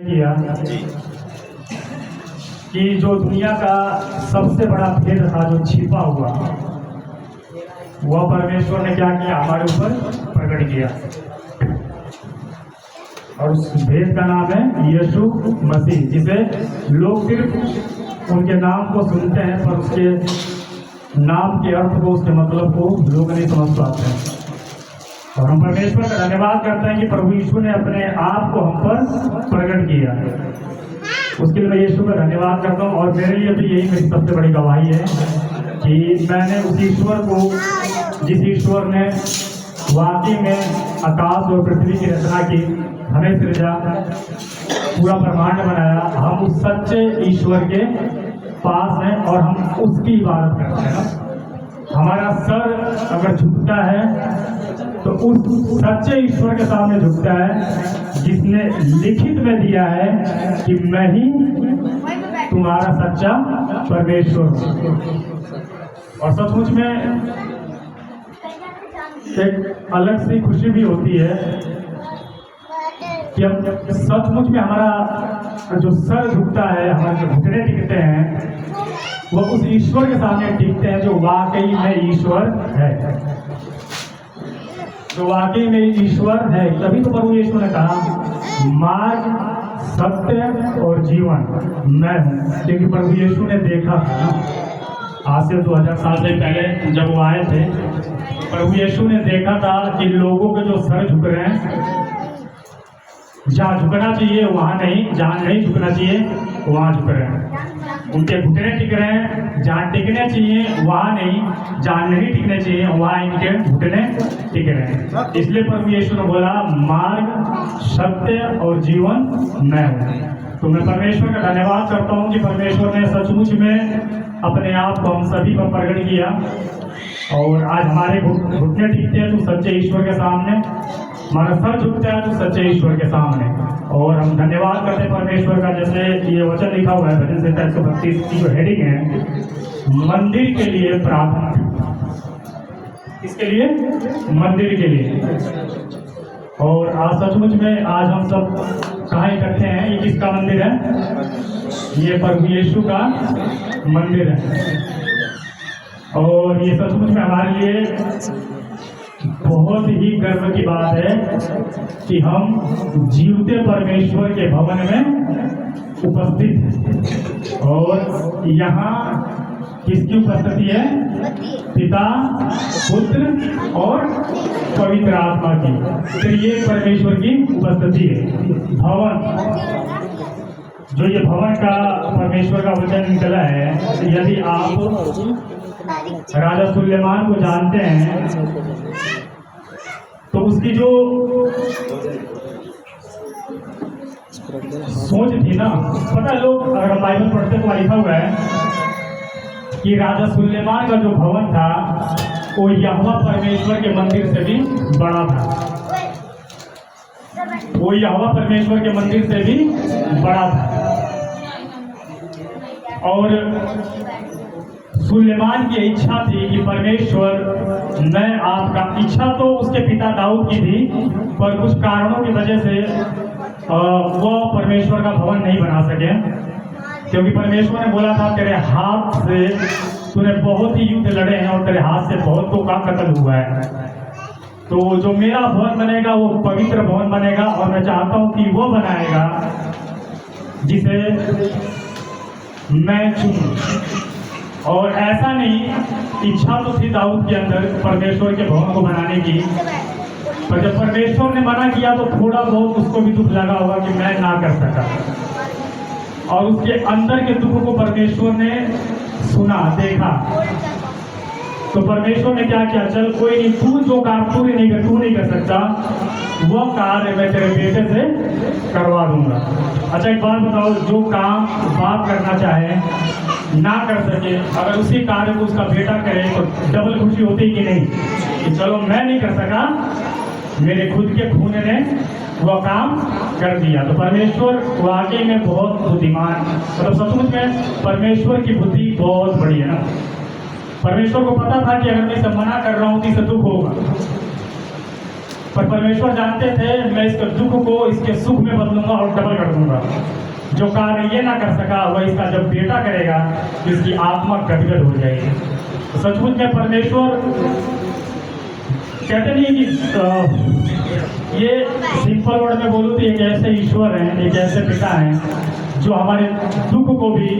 किया कि जो दुनिया का सबसे बड़ा भेद था जो छिपा हुआ, वह परमेश्वर ने क्या किया, हमारे ऊपर प्रकट किया। और उस भेद का नाम है यीशु मसीह, जिसे लोग सिर्फ उनके नाम को सुनते हैं पर उसके नाम के अर्थ को, उसके मतलब को लोग नहीं समझ पाते हैं। और हम परमेश्वर का धन्यवाद करते हैं कि प्रभु यीशु ने अपने आप को हम पर प्रकट किया। उसके लिए मैं यीशु का धन्यवाद करता हूँ। और मेरे लिए भी यही मेरी सबसे बड़ी गवाही है कि मैंने उस ईश्वर को, जिस ईश्वर ने वाकई में आकाश और पृथ्वी की रचना की, हमें सृजा, पूरा ब्रह्मांड बनाया, हम उस सच्चे ईश्वर के पास हैं और हम उसकी इबादत करते हैं। हमारा सर अगर झुकता है तो उस सच्चे ईश्वर के सामने झुकता है, जिसने लिखित में दिया है कि मैं ही तुम्हारा सच्चा परमेश्वर हूँ। और सचमुच में एक अलग सी खुशी भी होती है कि हम सचमुच में हमारा जो सर झुकता है, हमारे जो घुटने टिकते हैं, वो उस ईश्वर के सामने टिकते हैं जो वाकई में ईश्वर है, जो वाकई में ईश्वर है। तभी तो प्रभु यीशु ने कहा, मार्ग, सत्य और जीवन मैं हूँ। क्योंकि प्रभु यीशु ने देखा था ना, आज से 2000 साल से पहले जब वो आए थे, प्रभु यीशु ने देखा था कि लोगों के जो सर झुक रहे हैं, जहाँ झुकना चाहिए वहाँ नहीं, जहाँ नहीं झुकना चाहिए वहाँ झुक रहे हैं। उनके घुटने टिक रहे हैं, जहाँ टिकने चाहिए वहाँ नहीं, जहाँ नहीं टिकने चाहिए वहाँ इनके घुटने टिक रहे हैं। इसलिए प्रभु यीशु ने बोला, मार्ग, सत्य और जीवन मैं हूँ। तो मैं परमेश्वर का धन्यवाद करता हूँ कि परमेश्वर ने सचमुच में अपने आप को हम सभी पर प्रकट किया। और आज हमारे घुटने टिकते हैं तो सच्चे ईश्वर के सामने, हमारा सर झुकता है तो सच्चे ईश्वर के सामने। और हम धन्यवाद करते हैं परमेश्वर का, जैसे ये वचन लिखा हुआ है भजन संहिता 132 की जो हेडिंग है, मंदिर के लिए प्रार्थना। इसके लिए, मंदिर के लिए। और आज सचमुच में आज हम सब कहाँ इकट्ठे हैं? ये किसका मंदिर है? ये प्रभु यीशु का मंदिर है। और ये सचमुच में हमारे लिए बहुत ही गर्व की बात है कि हम जीवते परमेश्वर के भवन में उपस्थित हैं। और यहाँ किसकी उपस्थिति है? पिता, पुत्र और पवित्र आत्मा की। फिर ये परमेश्वर की उपस्थिति है। भवन, जो ये भवन का परमेश्वर का वचन निकला है, यदि आप राजा सुलेमान को जानते हैं तो उसकी जो सोच थी ना, पता है, लोग अगर हम बाइबल पढ़ते तो लिखा हुआ है कि राजा सुलेमान का जो भवन था वो यहोवा परमेश्वर के मंदिर से भी बड़ा था। वो यहोवा परमेश्वर के मंदिर से भी बड़ा था। और सुलेमान की इच्छा थी कि परमेश्वर, मैं आपका, इच्छा तो उसके पिता दाऊद की थी, पर कुछ कारणों की वजह से वो परमेश्वर का भवन नहीं बना सके। क्योंकि परमेश्वर ने बोला था, तेरे हाथ से तूने बहुत ही युद्ध लड़े हैं और तेरे हाथ से बहुतों का कत्ल हुआ है। तो जो मेरा भवन बनेगा वो पवित्र भवन बनेगा। और मैं चाहता हूँ कि वो बनाएगा जिसे मैं चुनूं। और ऐसा नहीं, इच्छा तो थी दाऊद के अंदर परमेश्वर के भवन को बनाने की, पर जब परमेश्वर ने मना किया तो थोड़ा बहुत उसको भी दुख लगा होगा कि मैं ना कर सका। और उसके अंदर के दुख को परमेश्वर ने सुना, देखा। तो परमेश्वर ने क्या किया, चल कोई नहीं, तू जो काम तू नहीं कर सकता, वो कार्य मैं तेरे बेटे से करवा दूंगा। अच्छा एक बात बताओ, जो काम बाप करना चाहे ना कर सके, अगर उसी कार्य को उसका बेटा करे तो डबल खुशी होती कि नहीं? कि चलो मैं नहीं कर सका, मेरे खुद के खून ने वो काम कर दिया। तो परमेश्वर वाकई में बहुत बुद्धिमान, मतलब सचमुच में परमेश्वर की बुद्धि बहुत बड़ी है ना। परमेश्वर को पता था कि अगर मैं इसे मना कर रहा हूँ तो इसे दुख होगा। पर परमेश्वर जानते थे मैं इसके दुख को इसके सुख में बदलूंगा और डबल कर दूंगा। जो कार्य ये ना कर सका वह इसका जब बेटा करेगा तो इसकी आत्मा गदगद हो जाएगी। तो सचमुच में परमेश्वर कहते नहीं कि ये सिंपल वर्ड में बोलूँ तो एक ऐसे ईश्वर हैं, एक ऐसे पिता हैं जो हमारे दुख को भी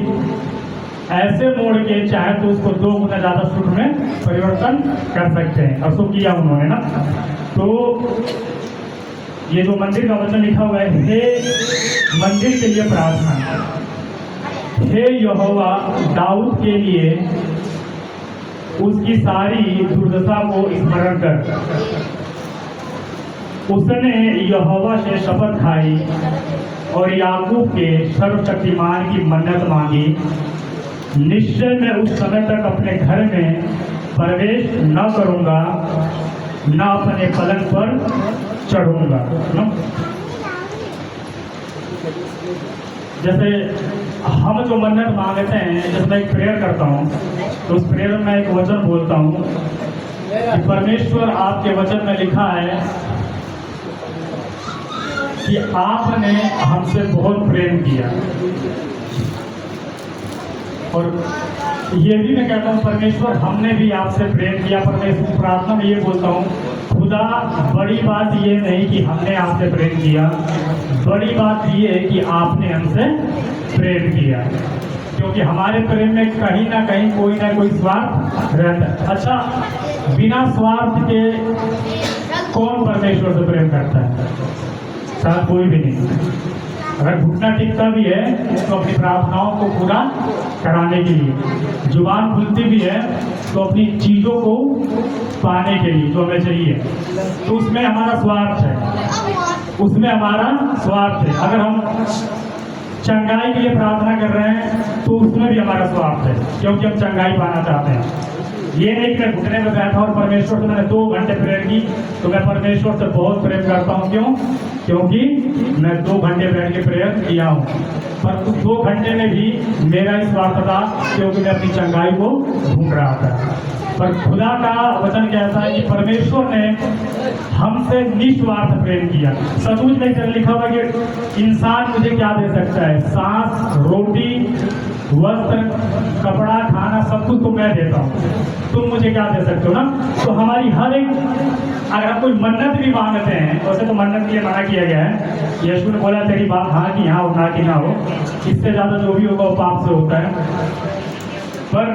ऐसे मोड़ के चाहे तो उसको 2 गुना ज़्यादा सुख में परिवर्तन कर सकते हैं, और सो किया उन्होंने ना। तो ये जो मंदिर का वचन लिखा हुआ है, हे मंदिर के लिए प्रार्थना, हे यहोवा दाऊद के लिए उसकी सारी दुर्दशा को स्मरण कर। उसने यहोवा से शपथ खाई और याकूब के सर्वशक्तिमान की मन्नत मांगी, निश्चय मैं उस समय तक अपने घर में प्रवेश न करूंगा, न अपने पलंग पर चढ़ूंगा। जैसे हम जो मन्नत मांगते हैं, जब मैं एक प्रेयर करता हूँ तो उस प्रेयर में एक वचन बोलता हूँ कि परमेश्वर आपके वचन में लिखा है कि आपने हमसे बहुत प्रेम किया। और ये भी मैं कहता हूँ परमेश्वर हमने भी आपसे प्रेम किया। परमेश्वर प्रार्थना में ये बोलता हूँ, खुदा बड़ी बात ये नहीं कि हमने आपसे प्रेम किया, बड़ी बात ये है कि आपने हमसे प्रेम किया, क्योंकि हमारे प्रेम में कहीं ना कहीं कोई ना कोई स्वार्थ रहता है। अच्छा, बिना स्वार्थ के कौन परमेश्वर से प्रेम करता है? शायद कोई भी नहीं। अगर घुटना टिकता भी है तो अपनी प्रार्थनाओं को पूरा कराने के लिए, जुबान खुलती भी है तो अपनी चीज़ों को पाने के लिए जो हमें चाहिए, तो उसमें हमारा स्वार्थ है, उसमें हमारा स्वार्थ है। अगर हम चंगाई के लिए प्रार्थना कर रहे हैं तो उसमें भी हमारा स्वार्थ है, क्योंकि हम चंगाई पाना चाहते हैं। ये नहीं कि मैं घुटने में बैठा और परमेश्वर से मैंने 2 घंटे प्रेयर की तो मैं परमेश्वर से बहुत प्रेम करता हूँ। क्यों? क्योंकि मैं 2 घंटे बैठ के प्रेयर किया हूँ, पर उस 2 घंटे में भी मेरा ही स्वार्थ था, क्योंकि मैं अपनी चंगाई को ढूंढ रहा था। पर खुदा का वचन कहता है कि परमेश्वर ने हमसे निस्वार्थ प्रेम किया। सचमुच में लिखा हुआ कि इंसान मुझे क्या दे सकता है? सांस, रोटी, वस्त्र, कपड़ा, खाना, सब कुछ तो मैं देता हूँ, तुम मुझे क्या दे सकते हो ना। तो हमारी हर एक, अगर हम कोई मन्नत भी मांगते हैं, वैसे तो मन्नत के लिए मना किया गया है, यीशु ने बोला तेरी बात हाँ कि हाँ हो, ना कि ना हो, इससे ज़्यादा जो भी होगा वो पाप से होता है। पर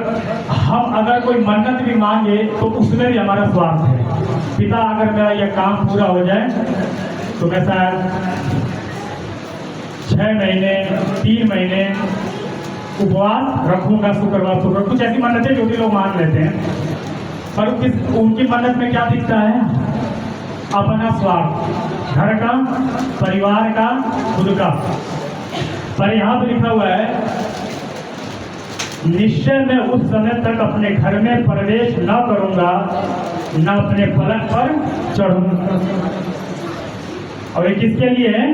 हम अगर कोई मन्नत भी मांगे तो उसमें भी हमारा स्वार्थ है। पिता अगर मेरा यह काम पूरा हो जाए तो मैं शायद 6 महीने 3 महीने उपवास रखूंगा, शुक्रवार कुछ ऐसी मन्नतें जो भी लोग मान लेते हैं। पर उनकी मन्नत में क्या दिखता है? अपना स्वार्थ, घर का, परिवार का, खुद का। पर यहाँ पे लिखा हुआ है, निश्चय मैं उस समय तक अपने घर में प्रवेश न करूंगा, न अपने पलंग पर चढ़ूंगा। और ये किसके लिए है?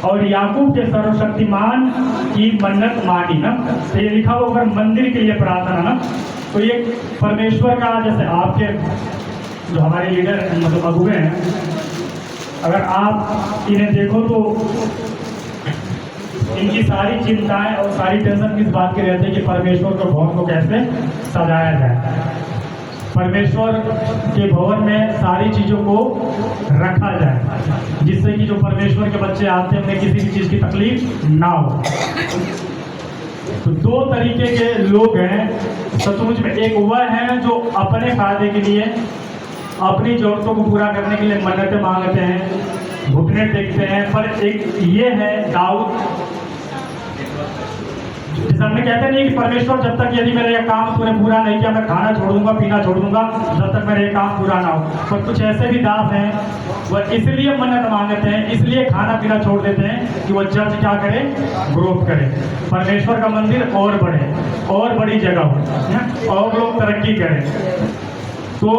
और याकूब के सर्वशक्तिमान की मन्नत मांगी ना। तो ये लिखा हुआ अगर मंदिर के लिए प्रार्थना ना, तो ये परमेश्वर का, जैसे आपके जो हमारे लीडर मतलब अगुवे हैं, अगर आप इन्हें देखो तो इनकी सारी चिंताएं और सारी टेंशन किस बात की रहती है कि परमेश्वर के भवन को कैसे सजाया जाए, परमेश्वर के भवन में सारी चीज़ों को रखा जाए, जिससे कि जो परमेश्वर के बच्चे आते हैं उन्हें किसी भी चीज़ की तकलीफ ना हो। तो 2 तरीके के लोग हैं सचमुच में। एक वह है जो अपने फायदे के लिए, अपनी जरूरतों को पूरा करने के लिए मन्नतें मांगते हैं, घुटने टेकते हैं। पर एक ये है दाऊद, जैसे हमने कहते नहीं कि परमेश्वर जब तक यदि मेरा यह काम तूने पूरा नहीं किया मैं खाना छोड़ दूंगा, पीना छोड़ दूंगा, जब तक मेरा यह काम पूरा ना हो। पर कुछ ऐसे भी दास हैं, वह इसलिए मन्नत मांगते हैं, इसलिए खाना पीना छोड़ देते हैं कि वह चर्च क्या करे? ग्रोथ करे, परमेश्वर का मंदिर और बढ़े, और बड़ी जगह हो, और लोग तरक्की करें। तो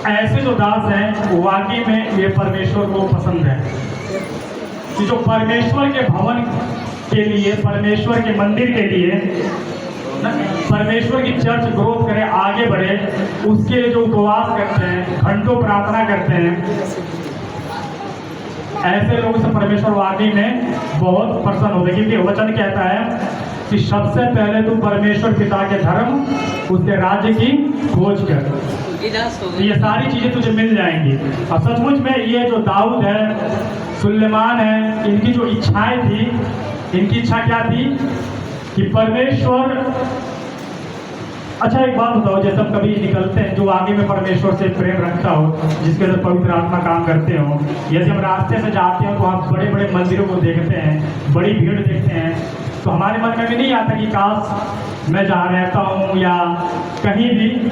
ऐसे जो दास हैं वाकई में ये परमेश्वर को पसंद है कि जो परमेश्वर के भवन के लिए, परमेश्वर के मंदिर के लिए परमेश्वर की चर्च ग्रोथ करे, आगे बढ़े, उसके लिए जो उपवास करते हैं, घंटों प्रार्थना करते हैं, ऐसे लोगों से परमेश्वर वाकई में बहुत प्रसन्न होते हैं। क्योंकि वचन कहता है कि सबसे पहले तू परमेश्वर पिता के धर्म, उसके राज्य की खोज कर, ये सारी चीजें तुझे मिल जाएंगी। और सचमुच में ये जो दाऊद है, सुलेमान है, इनकी जो इच्छाएं थी, इनकी इच्छा क्या थी कि परमेश्वर, अच्छा एक बात बताओ, जैसे हम कभी निकलते हैं, जो आगे में परमेश्वर से प्रेम रखता हो, जिसके अंदर पवित्र आत्मा काम करते हो, यदि हम रास्ते से जाते हैं तो आप बड़े बड़े मंदिरों को देखते हैं, बड़ी भीड़ देखते हैं, तो हमारे मन में भी नहीं आता कि काश मैं जहाँ रहता हूँ या कहीं भी,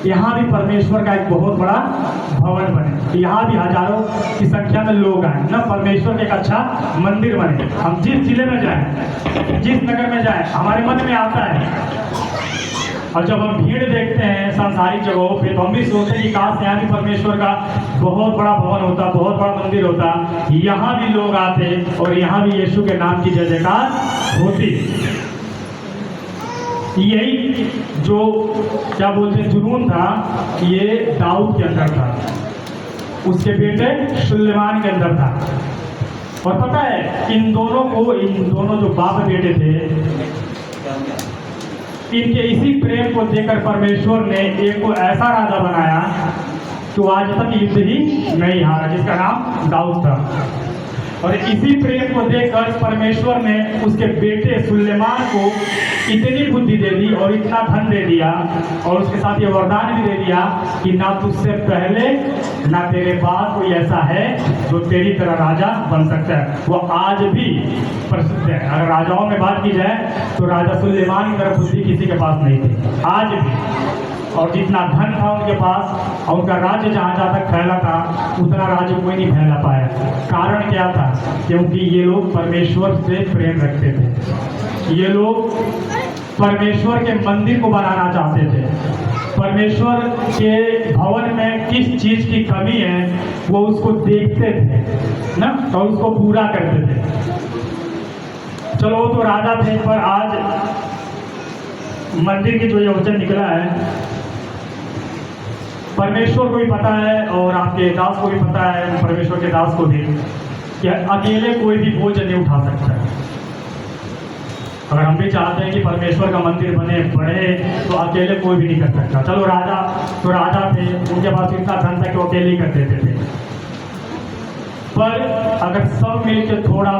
यहाँ भी परमेश्वर का एक बहुत बड़ा भवन बने, यहाँ भी हजारों की संख्या में लोग आए ना, परमेश्वर का एक अच्छा मंदिर बने। हम जिस जिले में जाएं, जिस नगर में जाएं, हमारे मन में आता है। और जब हम भीड़ देखते हैं सांसारिक जगहों पे, तो हम भी सोचते हैं कि काश यहाँ भी परमेश्वर का बहुत बड़ा भवन होता, बहुत बड़ा मंदिर होता, यहाँ भी लोग आते और यहाँ भी यीशु के नाम की जय जयकार होती। यही जो क्या बोलते हैं जुनून था, ये दाऊद के अंदर था, उसके बेटे सुलेमान के अंदर था। और पता है इन दोनों जो बाप बेटे थे, इनके इसी प्रेम को देखकर परमेश्वर ने एक को ऐसा राजा बनाया कि आज तक युद्ध ही नहीं हारा, जिसका नाम दाऊद था। और इसी प्रेम को देखकर परमेश्वर ने उसके बेटे सुलेमान को इतनी बुद्धि दे दी और इतना धन दे दिया, और उसके साथ ये वरदान भी दे दिया कि ना तुझसे पहले ना तेरे बाद कोई ऐसा है जो तेरी तरह राजा बन सकता है। वो आज भी प्रसिद्ध है। अगर राजाओं में बात की जाए तो राजा सुलेमान की तरह बुद्धि किसी के पास नहीं थी, आज भी। और जितना धन था उनके पास, और उनका राज्य जहाँ जहाँ तक फैला था, उतना राज्य कोई नहीं फैला पाया। कारण क्या था? क्योंकि ये लोग परमेश्वर से प्रेम रखते थे, ये लोग परमेश्वर के मंदिर को बनाना चाहते थे, परमेश्वर के भवन में किस चीज की कमी है वो उसको देखते थे ना, और उसको पूरा करते थे। चलो तो राजा थे, पर आज मंदिर की जो ये वचन निकला है, परमेश्वर को भी पता है और आपके दास को भी पता है, परमेश्वर के दास को भी, कि अकेले कोई भी बोझ नहीं उठा सकता है। अगर हम भी चाहते हैं कि परमेश्वर का मंदिर बने, बढ़े, तो अकेले कोई भी नहीं कर सकता। चलो राजा थे, उनके पास इतना धन था कि वो अकेले ही कर देते थे। पर अगर सब मिलकर थोड़ा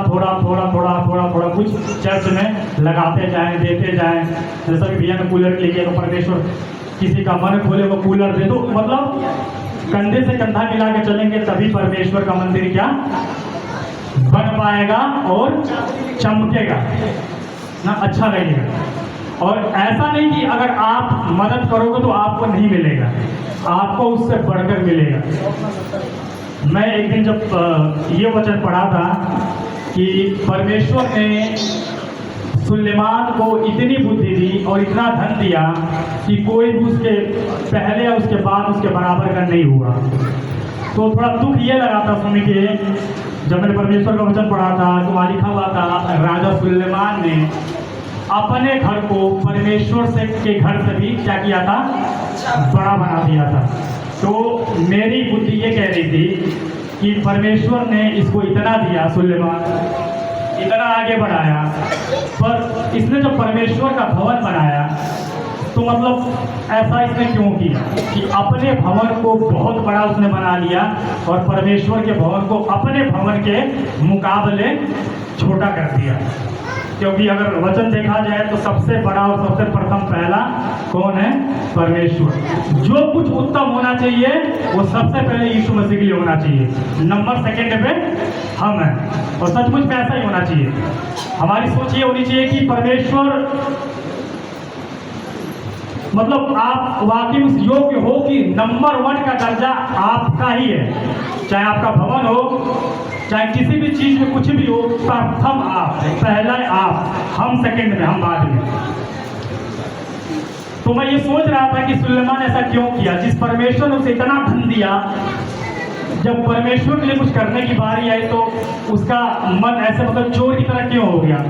कुछ चर्च में लगाते जाएं, देते जाएं, जैसा कि भैया ने कूलर लिए तो परमेश्वर किसी का मन खोले वो कूलर दे दो, मतलब कंधे से कंधा मिला के चलेंगे, तभी परमेश्वर का मंदिर क्या बन पाएगा और चमकेगा ना, अच्छा लगेगा। और ऐसा नहीं कि अगर आप मदद करोगे तो आपको नहीं मिलेगा, आपको उससे बढ़कर मिलेगा। मैं एक दिन जब ये वचन पढ़ा था कि परमेश्वर ने सुलेमान को इतनी बुद्धि दी और इतना धन दिया कि कोई भी उसके पहले और उसके बाद उसके बराबर का नहीं हुआ, तो थोड़ा दुख ये लगा था सुन के, जब मैंने परमेश्वर का वचन पढ़ा था तो वहाँ लिखा हुआ था राजा सुलेमान ने अपने घर को परमेश्वर से के घर से भी क्या किया था, बड़ा बना दिया था। तो मेरी बुद्धि ये कह रही थी कि परमेश्वर ने इसको इतना दिया, सुलेमान इतना आगे बढ़ाया, पर इसने जब परमेश्वर का भवन बनाया तो मतलब ऐसा इसने क्यों किया कि अपने भवन को बहुत बड़ा उसने बना लिया और परमेश्वर के भवन को अपने भवन के मुकाबले छोटा कर दिया। क्योंकि अगर वचन देखा जाए तो सबसे बड़ा और सबसे प्रथम पहला कौन है? परमेश्वर। जो कुछ उत्तम होना चाहिए वो सबसे पहले यीशु मसीह के लिए होना चाहिए, नंबर सेकंड पे हम हैं। और सचमुच में ऐसा ही होना चाहिए। हमारी सोच ये होनी चाहिए कि परमेश्वर मतलब आप वाकई उस योग्य हो कि नंबर 1 का दर्जा आपका ही है, चाहे आपका भवन हो, चाहे किसी भी चीज में कुछ भी हो, प्रथम आप, पहला आप, हम सेकंड में, हम बाद में। तो मैं ये सोच रहा था कि सुलेमान ऐसा क्यों किया, जिस परमेश्वर ने उसे इतना धन दिया, जब परमेश्वर के लिए कुछ करने की बारी आई तो उसका मन ऐसे मतलब चोर की तरह क्यों हो गया।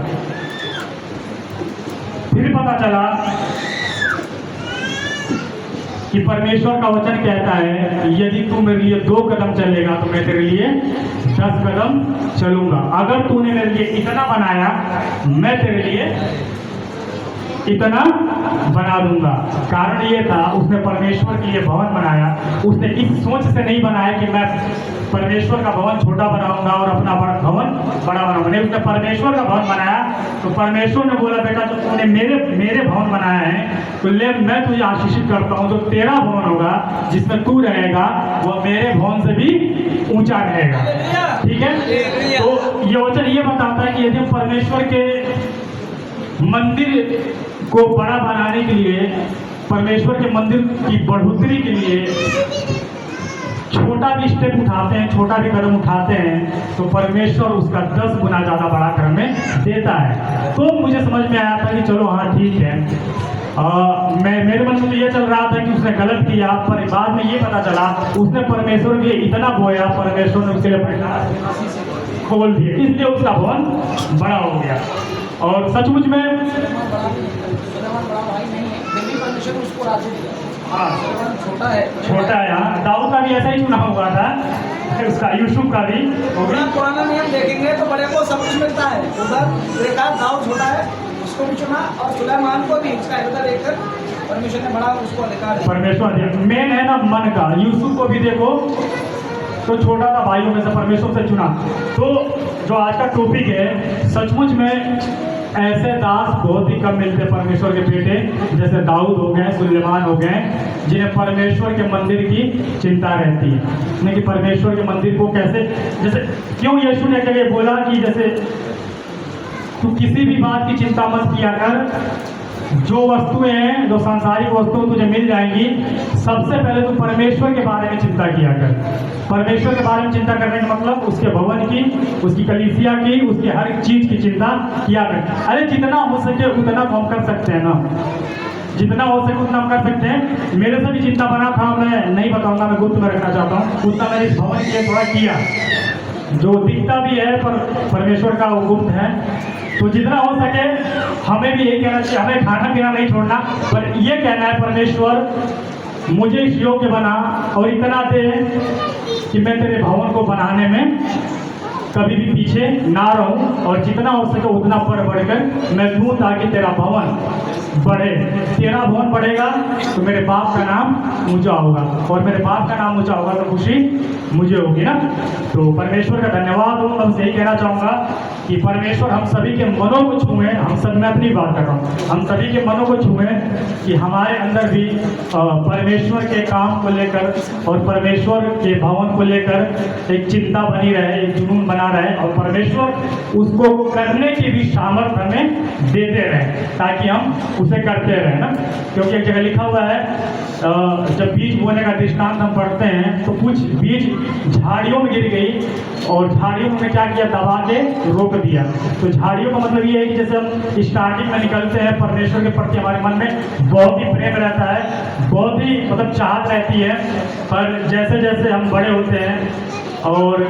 फिर पता चला कि परमेश्वर का वचन कहता है यदि तू मेरे लिए 2 कदम चलेगा तो मैं तेरे लिए 10 कदम चलूंगा। अगर तूने मेरे लिए इतना बनाया मैं तेरे लिए इतना बना दूंगा। कारण ये था उसने परमेश्वर के लिए भवन बनाया। उसने इस सोच से नहीं बनाया कि मैं परमेश्वर का भवन छोटा बनाऊंगा और अपना भवन बड़ा बनाऊंगा। नहीं, उसने परमेश्वर का भवन बनाया तो परमेश्वर ने बोला बेटा जो तूने मेरे भवन बनाया है तो ले मैं तुझे आशीषित करता हूँ। जो तेरा भवन होगा जिसमें तू रहेगा वह मेरे भवन से भी ऊंचा रहेगा। ठीक है, तो ये वचन ये बताता है कि यदि हम परमेश्वर के मंदिर को बड़ा बनाने के लिए, परमेश्वर के मंदिर की बढ़ोतरी के लिए छोटा भी स्टेप उठाते हैं, छोटा भी कदम उठाते हैं तो परमेश्वर उसका 10 गुना ज़्यादा बड़ा कर हमें देता है। तो मुझे समझ में आया था कि चलो हाँ ठीक है। मेरे मन में तो ये चल रहा था कि उसने गलत किया, पर बाद में ये पता चला उसने परमेश्वर के लिए इतना बोया, परमेश्वर ने उसके लिए पैसा खोल दिया, इसलिए उसका भवन बड़ा हो गया। और सचमुच में हाँ छोटा है। हाँ, दाऊद का भी ऐसा ही चुना हुआ था, उसका यूसुफ का भी। पुराना नियम देखेंगे तो बड़े को सब कुछ मिलता है। उधर देखा दाऊद छोटा है उसको भी चुना और सुलेमान को भी उसका इधर देखकर परमेश्वर ने बड़ा उसको अधिकार। परमेश्वर मेन है ना मन का। यूसुफ को भी देखो तो छोटा था भाइयों में से, परमेश्वर से चुना। तो जो आज का टॉपिक है, सचमुच में ऐसे दास बहुत ही कम मिलते हैं परमेश्वर के बेटे, जैसे दाऊद हो गए, सुलेमान हो गए, जिन्हें परमेश्वर के मंदिर की चिंता रहती है। नहीं कि परमेश्वर के मंदिर को कैसे, जैसे क्यों यीशु ने कभी बोला कि जैसे तू किसी भी बात की चिंता मत किया कर, जो वस्तुएं हैं, जो सांसारिक वस्तुएं तुझे मिल जाएंगी, सबसे पहले तू परमेश्वर के बारे में चिंता किया कर। परमेश्वर के बारे में चिंता करने का मतलब उसके भवन की, उसकी कलीसिया की, उसकी हर चीज की चिंता किया कर। अरे जितना हो सके उतना तो हम कर सकते हैं ना, जितना हो सके उतना हम कर सकते हैं। मेरे से भी चिंता बना था, मैं नहीं बताऊंगा, मैं गुप्त में रखना चाहता हूँ। उतना मैंने इस भवन के लिए थोड़ा किया, जो दिखता भी है पर परमेश्वर का वो गुप्त है। तो जितना हो सके हमें भी यही कहना चाहिए, हमें खाना पीना नहीं छोड़ना, पर ये कहना है परमेश्वर मुझे इस योग्य बना और इतना दे कि मैं तेरे भवन को बनाने में कभी भी पीछे ना रहूं, और जितना हो सके उतना बढ़कर मैं दूं ताकि तेरा भवन बढ़े। तेरा भवन बढ़ेगा तो मेरे बाप का नाम ऊंचा होगा, और मेरे बाप का नाम ऊंचा होगा तो खुशी मुझे होगी ना। तो परमेश्वर का धन्यवाद हो। मैं यही कहना चाहूँगा कि परमेश्वर हम सभी के मनों को छुए। हम सब, मैं अपनी बात कर रहा हूँ, हम सभी के मनों को छुए कि हमारे अंदर भी परमेश्वर के काम को लेकर और परमेश्वर के भवन को लेकर एक चिंता बनी रहे, एक जुनून बना रहे, और परमेश्वर उसको करने की भी सामर्थ्य हमें देते रहे ताकि हम उसे करते रहे ना। क्योंकि एक जगह लिखा हुआ है जब बीज बोने का दृष्टांत हम पढ़ते हैं तो कुछ बीज झाड़ियों में गिर गई और झाड़ियों में क्या किया, दबा के रोक दिया। तो झाड़ियों का मतलब ये है कि जैसे हम स्टार्टिंग में निकलते हैं, परमेश्वर के प्रति हमारे मन में बहुत ही प्रेम रहता है, बहुत ही मतलब चाहत रहती है, पर जैसे जैसे हम बड़े होते हैं और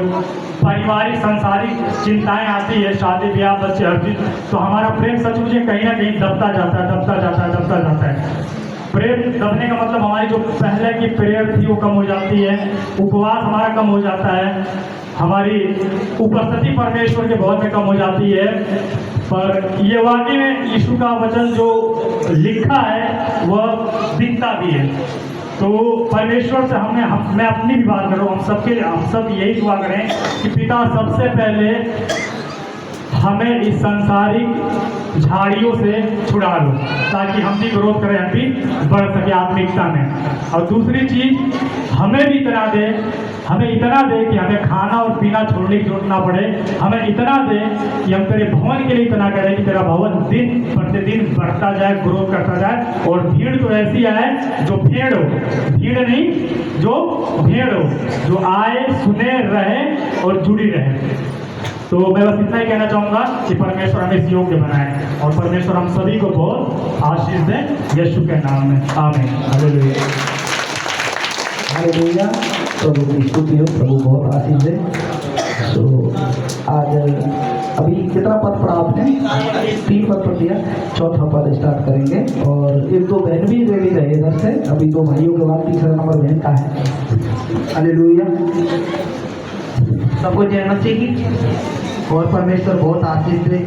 पारिवारिक सांसारिक चिंताएं आती है, शादी ब्याह बच्चे हर चीज, तो हमारा प्रेम सचमुच कहीं ना कहीं दबता जाता है। प्रेम दबने का मतलब हमारी जो पहले की प्रेयर थी वो कम हो जाती है, उपवास हमारा कम हो जाता है, हमारी उपस्थिति परमेश्वर के भवन में कम हो जाती है। पर ये वाकई में यीशु का वचन जो लिखा है वह दिखता भी है। तो परमेश्वर से मैं अपनी भी बात करूँ, हम सब यही दुआ करें कि पिता सबसे पहले हमें इस सांसारिक झाड़ियों से छुड़ा लो ताकि हम भी ग्रोथ करें, हम भी बढ़ सके आत्मिकता में। और दूसरी चीज हमें भी इतना दे कि हमें खाना और पीना छोड़ने की जरूरत ना पड़े। हमें इतना दे कि हम तेरे भवन के लिए इतना करें कि तेरा भवन दिन प्रतिदिन बढ़ता जाए, ग्रोथ करता जाए, और भीड़ तो ऐसी आए जो भेड़ हो, भीड़ नहीं जो भेड़ हो, जो आए सुने रहे और जुड़ी रहे। तो मैं बस इतना ही कहना चाहूँगा कि परमेश्वर हमें इस योग्य बनाए और परमेश्वर हम सभी को बहुत आशीष दें, यीशु के नाम में, आमीन। हालेलुया। हालेलुया। प्रभु की स्तुति हो, प्रभु बहुत आशीष दे। तो आज अभी कितना पद पढ़ा आपने? 3 पद पढ़ दिया, चौथा पद स्टार्ट करेंगे। और 1-2 बहन भी रेडी रहे इधर से, अभी 2 भाइयों के बाद तीसरा नंबर बहन का है। हालेलुया, सबको जय मसीह की। और परमेश्वर बहुत आशीष दे।